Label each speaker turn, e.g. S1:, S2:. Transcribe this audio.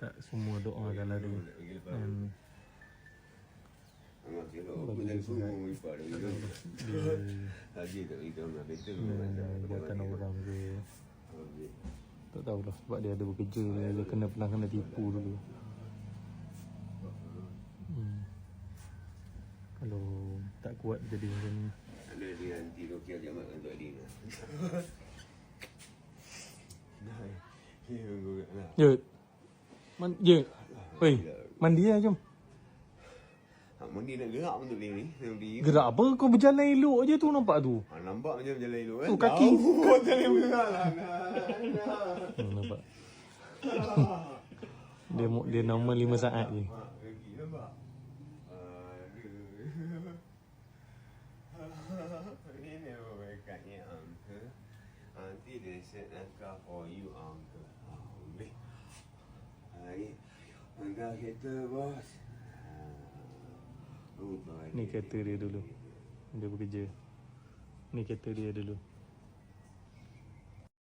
S1: tak semua doa akan lari. Dan buatan orang ke, tak tahulah, sebab dia ada bekerja, dia pernah kena tipu dulu. Kalau tak kuat jadi macam ni.
S2: Ada dia nanti Rokia jamat dengan Tok Adin.
S1: Ya. Oi, mandi lah jom.
S2: Mandi nak gerak pun tak boleh ni.
S1: Gerak apa? Kau berjalan elok je tu, nampak tu.
S2: Nampak macam berjalan elok kan?
S1: Tu kaki.
S2: Kau tak boleh bergerak lah.
S1: Nampak. Dia normal 5 saat je.
S2: Nampak? Ini berkatnya uncle. Nanti dia set nakal for you uncle. Hari angkat kereta bos.
S1: Ni kereta dia dulu. Dia bekerja. Ni kereta dia dulu.